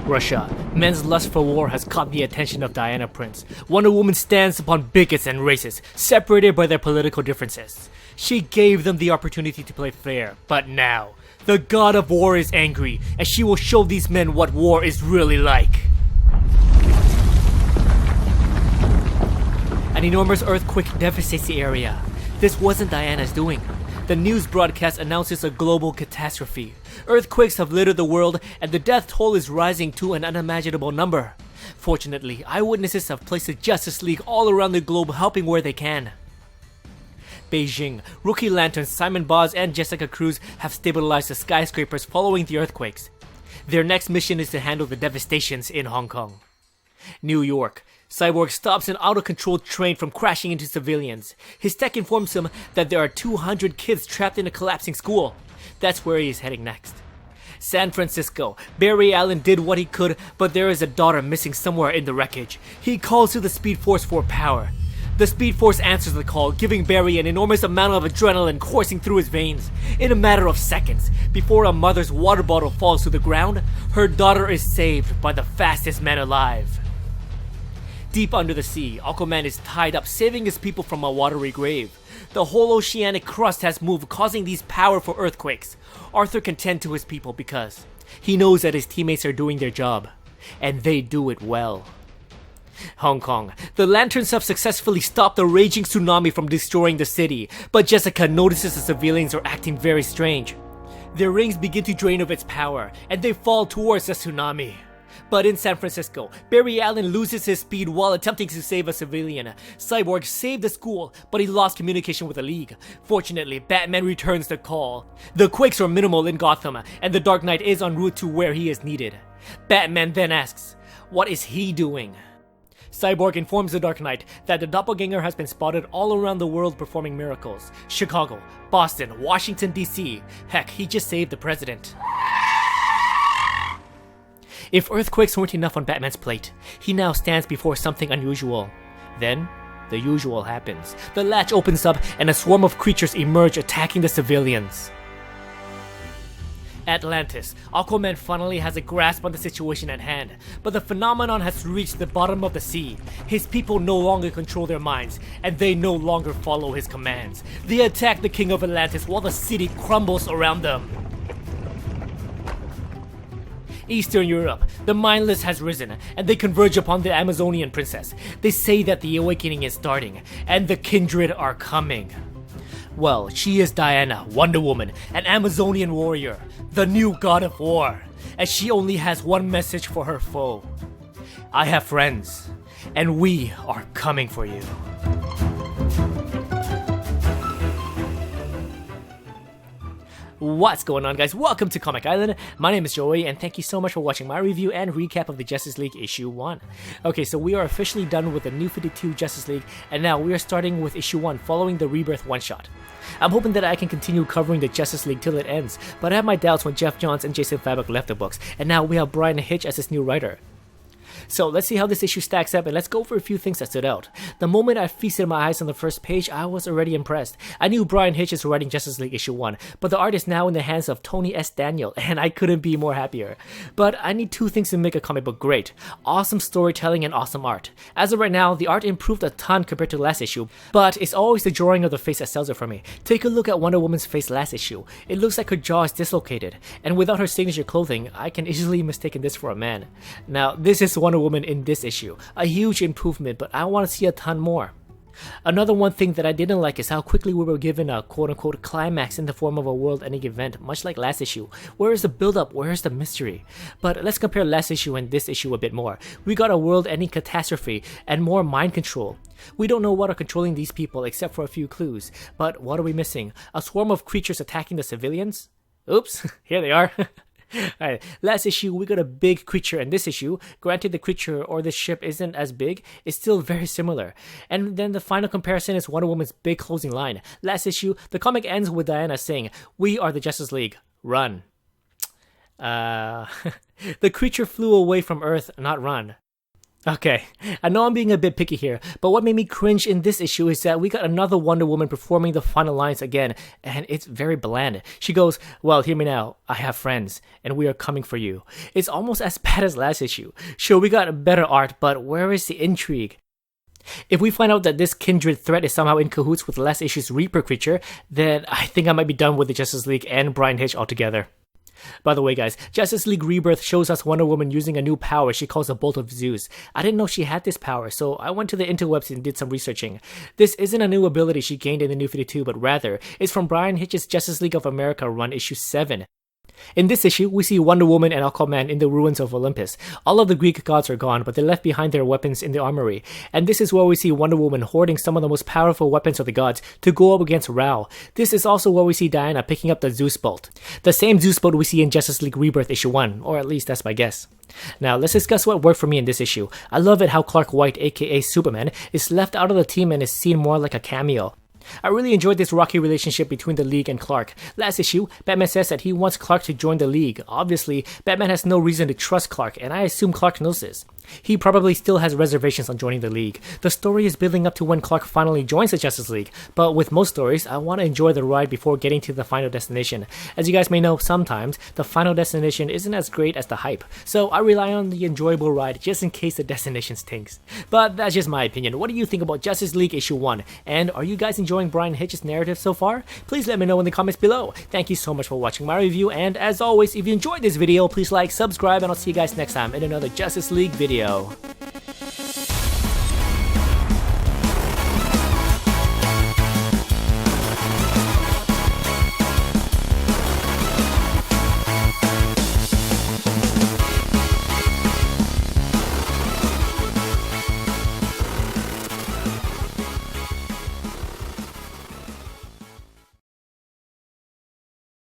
Russia. Men's lust for war has caught the attention of Diana Prince. Wonder Woman stands upon bigots and racists, separated by their political differences. She gave them the opportunity to play fair, but now, the god of war is angry, and she will show these men what war is really like. An enormous earthquake devastates the area. This wasn't Diana's doing. The news broadcast announces a global catastrophe. Earthquakes have littered the world, and the death toll is rising to an unimaginable number. Fortunately, eyewitnesses have placed the Justice League all around the globe, helping where they can. Beijing. Rookie Lanterns Simon Boz and Jessica Cruz have stabilized the skyscrapers following the earthquakes. Their next mission is to handle the devastations in Hong Kong. New York. Cyborg stops an out-of-control train from crashing into civilians. His tech informs him that there are 200 kids trapped in a collapsing school. That's where he is heading next. San Francisco. Barry Allen did what he could, but there is a daughter missing somewhere in the wreckage. He calls to the Speed Force for power. The Speed Force answers the call, giving Barry an enormous amount of adrenaline coursing through his veins. In a matter of seconds, before a mother's water bottle falls to the ground, her daughter is saved by the fastest man alive. Deep under the sea, Aquaman is tied up, saving his people from a watery grave. The whole oceanic crust has moved, causing these powerful earthquakes. Arthur can tend to his people because he knows that his teammates are doing their job, and they do it well. Hong Kong. The Lanterns have successfully stopped the raging tsunami from destroying the city, but Jessica notices the civilians are acting very strange. Their rings begin to drain of its power, and they fall towards the tsunami. But in San Francisco, Barry Allen loses his speed while attempting to save a civilian. Cyborg saved the school, but he lost communication with the League. Fortunately, Batman returns the call. The quakes are minimal in Gotham, and the Dark Knight is en route to where he is needed. Batman then asks, what is he doing? Cyborg informs the Dark Knight that the doppelganger has been spotted all around the world performing miracles. Chicago, Boston, Washington DC. Heck, he just saved the president. If earthquakes weren't enough on Batman's plate, he now stands before something unusual. Then, the usual happens. The latch opens up and a swarm of creatures emerge, attacking the civilians. Atlantis. Aquaman finally has a grasp on the situation at hand, but the phenomenon has reached the bottom of the sea. His people no longer control their minds, and they no longer follow his commands. They attack the king of Atlantis while the city crumbles around them. Eastern Europe. The mindless has risen, and they converge upon the Amazonian princess. They say that the awakening is starting, and the kindred are coming. Well, she is Diana, Wonder Woman, an Amazonian warrior, the new god of war, and she only has one message for her foe. I have friends, and we are coming for you. What's going on, guys? Welcome to Comic Island. My name is Joey, and thank you so much for watching my review and recap of the Justice League Issue 1. Okay, so we are officially done with the New 52 Justice League, and now we are starting with Issue 1 following the Rebirth one-shot. I'm hoping that I can continue covering the Justice League till it ends, but I have my doubts when Jeff Johns and Jason Fabok left the books, and now we have Brian Hitch as his new writer. So let's see how this issue stacks up, and let's go over a few things that stood out. The moment I feasted my eyes on the first page, I was already impressed. I knew Brian Hitch is writing Justice League Issue 1, but the art is now in the hands of Tony S. Daniel, and I couldn't be more happier. But I need two things to make a comic book great: awesome storytelling and awesome art. As of right now, the art improved a ton compared to last issue, but it's always the drawing of the face that sells it for me. Take a look at Wonder Woman's face last issue. It looks like her jaw is dislocated, and without her signature clothing, I can easily mistake this for a man. Now, this is Wonder Woman in this issue. A huge improvement, but I want to see a ton more. Another one thing that I didn't like is how quickly we were given a quote-unquote climax in the form of a world-ending event, much like last issue. Where is the build-up? Where is the mystery? But let's compare last issue and this issue a bit more. We got a world-ending catastrophe and more mind control. We don't know what are controlling these people except for a few clues. But what are we missing? A swarm of creatures attacking the civilians? Oops, here they are. Alright, last issue we got a big creature, and this issue, granted the creature or the ship isn't as big, it's still very similar. And then the final comparison is Wonder Woman's big closing line. Last issue, the comic ends with Diana saying, "We are the Justice League, run." The creature flew away from Earth, not run. Okay, I know I'm being a bit picky here, but what made me cringe in this issue is that we got another Wonder Woman performing the final lines again, and it's very bland. She goes, "Well, hear me now, I have friends, and we are coming for you." It's almost as bad as last issue. Sure, we got better art, but where is the intrigue? If we find out that this kindred threat is somehow in cahoots with last issue's Reaper creature, then I think I might be done with the Justice League and Brian Hitch altogether. By the way, guys, Justice League Rebirth shows us Wonder Woman using a new power she calls the Bolt of Zeus. I didn't know she had this power, so I went to the interwebs and did some researching. This isn't a new ability she gained in the New 52, but rather, it's from Brian Hitch's Justice League of America run issue 7. In this issue, we see Wonder Woman and Aquaman in the ruins of Olympus. All of the Greek gods are gone, but they left behind their weapons in the armory. And this is where we see Wonder Woman hoarding some of the most powerful weapons of the gods to go up against Ra. This is also where we see Diana picking up the Zeus Bolt. The same Zeus Bolt we see in Justice League Rebirth issue 1, or at least that's my guess. Now, let's discuss what worked for me in this issue. I love it how Clark White, aka Superman, is left out of the team and is seen more like a cameo. I really enjoyed this rocky relationship between the League and Clark. Last issue, Batman says that he wants Clark to join the League. Obviously, Batman has no reason to trust Clark, and I assume Clark knows this. He probably still has reservations on joining the League. The story is building up to when Clark finally joins the Justice League, but with most stories, I want to enjoy the ride before getting to the final destination. As you guys may know, sometimes the final destination isn't as great as the hype, so I rely on the enjoyable ride just in case the destination stinks. But that's just my opinion. What do you think about Justice League issue 1? And are you guys enjoying Brian Hitch's narrative so far? Please let me know in the comments below. Thank you so much for watching my review, and as always, if you enjoyed this video, please like, subscribe, and I'll see you guys next time in another Justice League video.